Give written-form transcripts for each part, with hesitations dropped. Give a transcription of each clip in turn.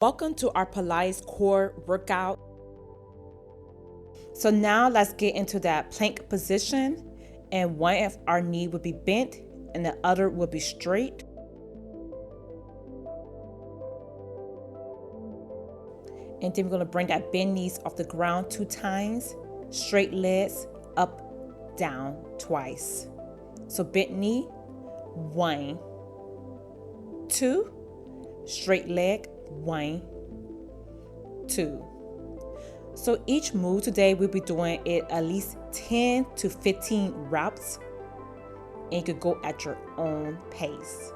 Welcome to our Pilates core workout. So now let's get into that plank position, and one of our knee will be bent and the other will be straight. And then we're going to bring that bent knees off the ground 2 times, straight legs up, down twice. So bent knee, 1, 2, straight leg, 1, 2. So each move today, we'll be doing it at least 10 to 15 reps, and you could go at your own pace.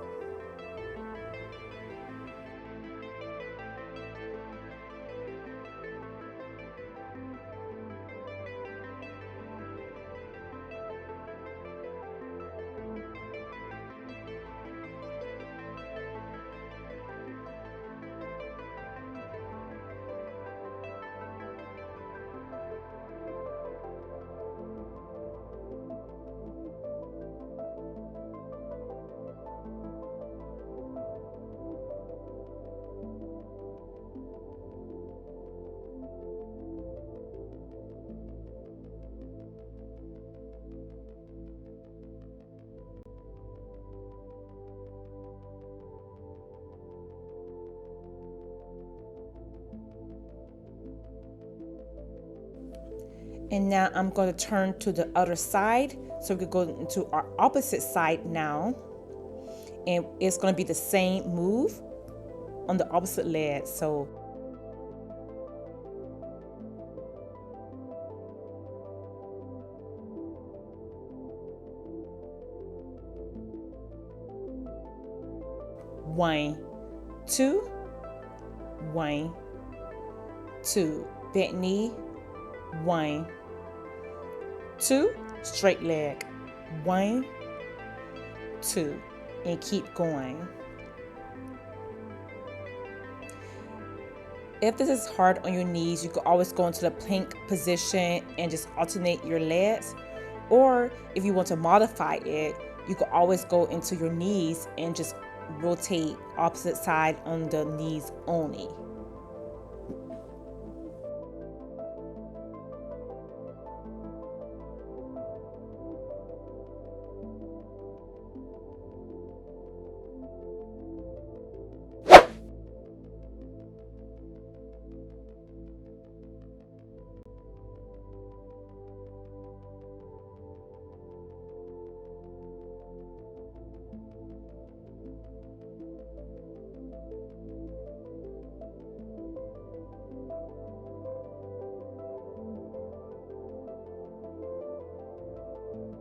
And now I'm going to turn to the other side. So we could go into our opposite side now. And it's going to be the same move on the opposite leg. So one, two, 1, 2, bent knee, 1, 2, straight leg, 1, 2, and keep going. If this is hard on your knees, you can always go into the plank position and just alternate your legs. Or if you want to modify it, you can always go into your knees and just rotate opposite side on the knees only.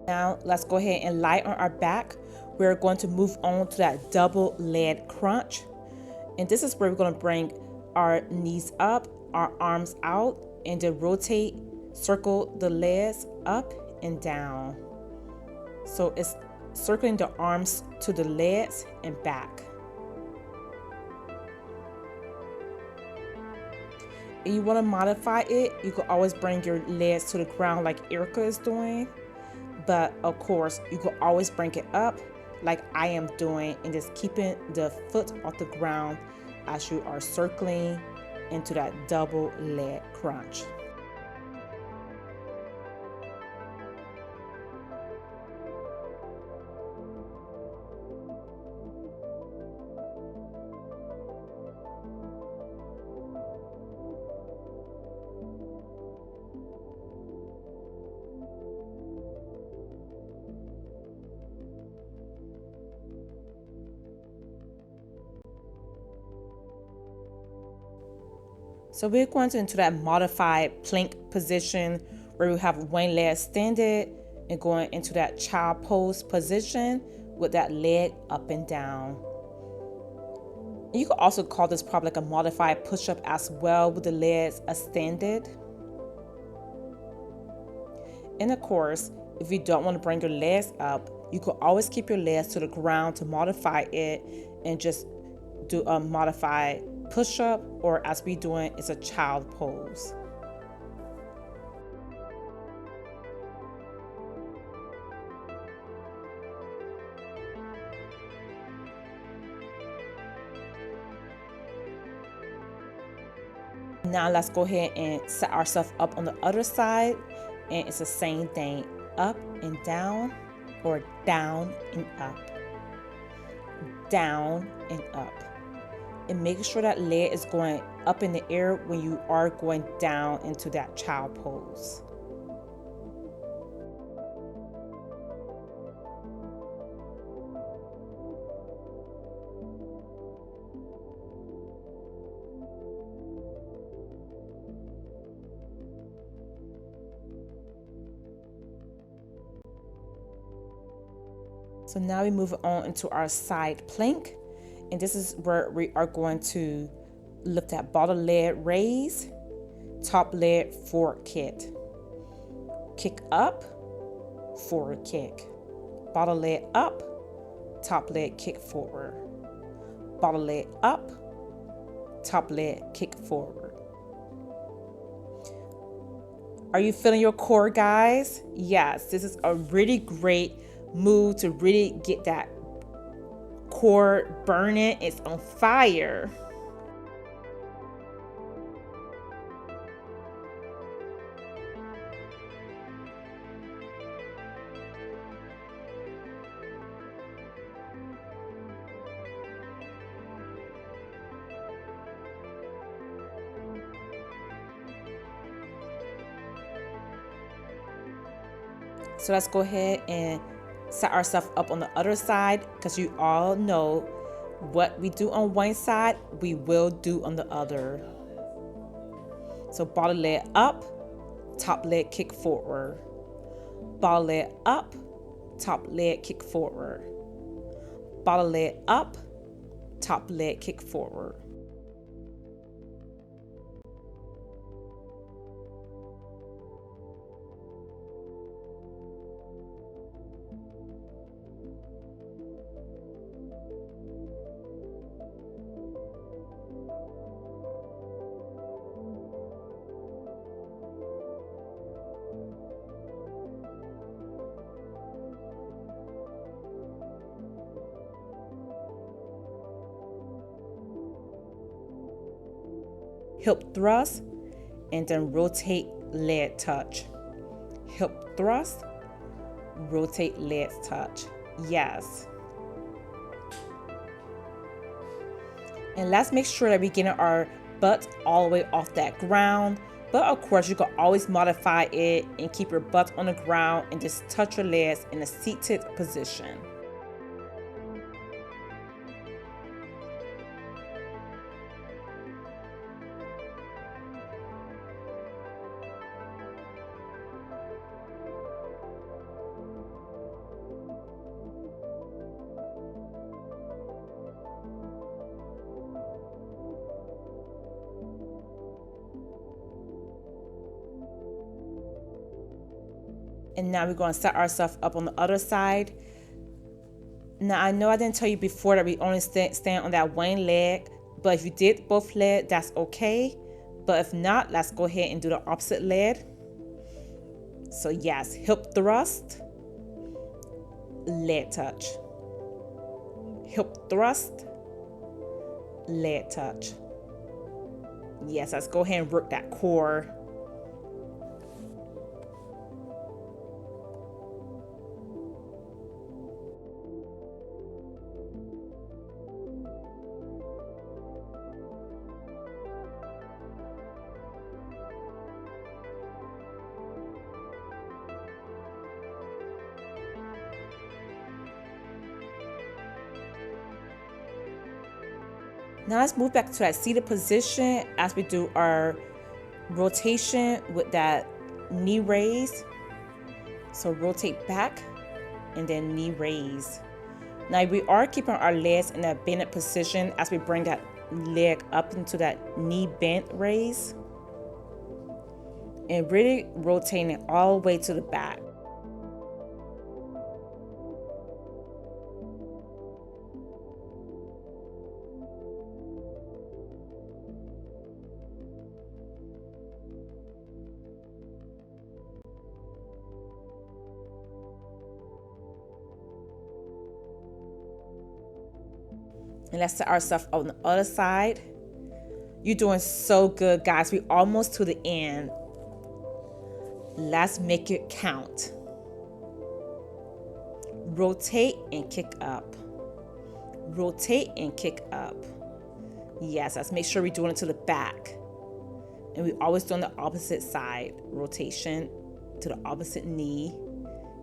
Now let's go ahead and lie on our back. We're going to move on to that double leg crunch. And this is where we're going to bring our knees up, our arms out, and then rotate, circle the legs up and down. So it's circling the arms to the legs and back. If you want to modify it, you can always bring your legs to the ground like Erica is doing. But of course, you can always bring it up like I am doing and just keeping the foot off the ground as you are circling into that double leg crunch. So we're going into that modified plank position where we have one leg extended and going into that child pose position with that leg up and down. And you could also call this probably like a modified push-up as well with the legs extended. And of course, if you don't want to bring your legs up, you could always keep your legs to the ground to modify it and just do a modified push-up, or as we doing, it's a child pose. Now let's go ahead and set ourselves up on the other side, and it's the same thing, up and down, or down and up, down and up. And making sure that leg is going up in the air when you are going down into that child pose. So now we move on into our side plank, and this is where we are going to lift that bottom leg raise, top leg forward kick up, forward kick, bottom leg up, top leg kick forward, bottom leg up, top leg kick forward. Are you feeling your core, guys? Yes, this is a really great move to really get that core burning. It's on fire. So let's go ahead and set ourselves up on the other side, because you all know what we do on one side, we will do on the other. So bottom leg up, top leg kick forward. Bottom leg up, top leg kick forward. Bottom leg up, top leg kick forward. Hip thrust, and then rotate leg touch. Hip thrust, rotate leg touch. Yes. And let's make sure that we're getting our butt all the way off that ground. But of course, you can always modify it and keep your butt on the ground and just touch your legs in a seated position. And now we're going to set ourselves up on the other side. Now, I know I didn't tell you before that we only stand on that one leg, but if you did both legs, that's okay. But if not, let's go ahead and do the opposite leg. So yes, hip thrust, leg touch. Hip thrust, leg touch. Yes, let's go ahead and work that core. Now let's move back to that seated position as we do our rotation with that knee raise. So rotate back and then knee raise. Now we are keeping our legs in that bended position as we bring that leg up into that knee bent raise. And really rotating it all the way to the back. And let's set ourselves on the other side. You're doing so good, guys. We're almost to the end. Let's make it count. Rotate and kick up. Rotate and kick up. Yes, let's make sure we're doing it to the back. And we always do on the opposite side. Rotation to the opposite knee.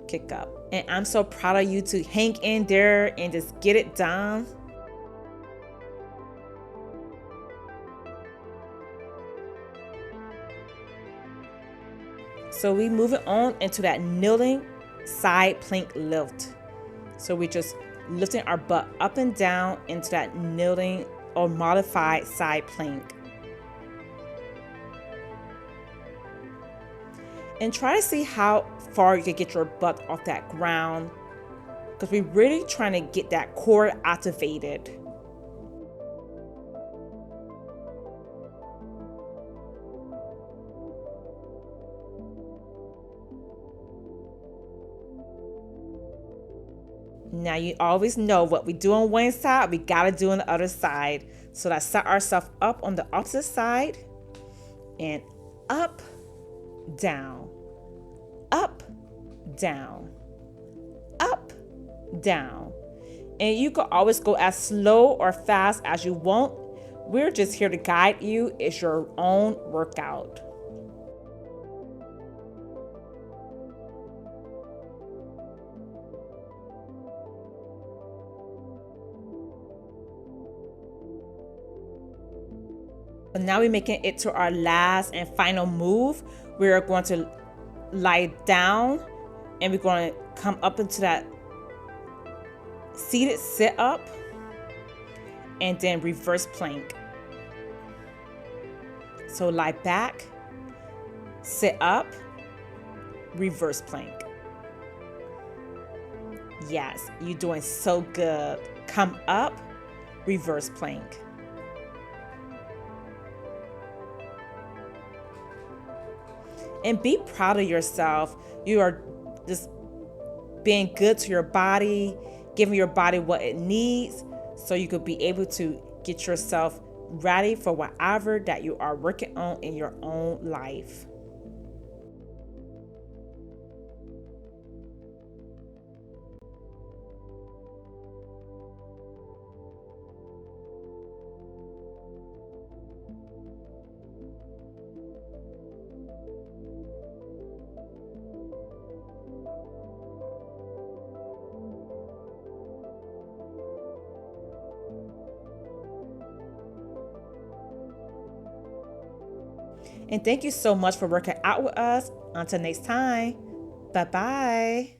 Kick up. And I'm so proud of you to hang in there and just get it done. So we move it on into that kneeling side plank lift. So we're just lifting our butt up and down into that kneeling or modified side plank. And try to see how far you can get your butt off that ground, because we're really trying to get that core activated. Now you always know what we do on one side, we gotta do on the other side. So let's set ourselves up on the opposite side and up, down, up, down, up, down. And you can always go as slow or fast as you want. We're just here to guide you. It's your own workout. But now we're making it to our last and final move. We're going to lie down and we're going to come up into that seated sit up and then reverse plank. So lie back, sit up, reverse plank. Yes, you're doing so good. Come up, reverse plank. And be proud of yourself. You are just being good to your body, giving your body what it needs so you could be able to get yourself ready for whatever that you are working on in your own life. And thank you so much for working out with us. Until next time, bye-bye.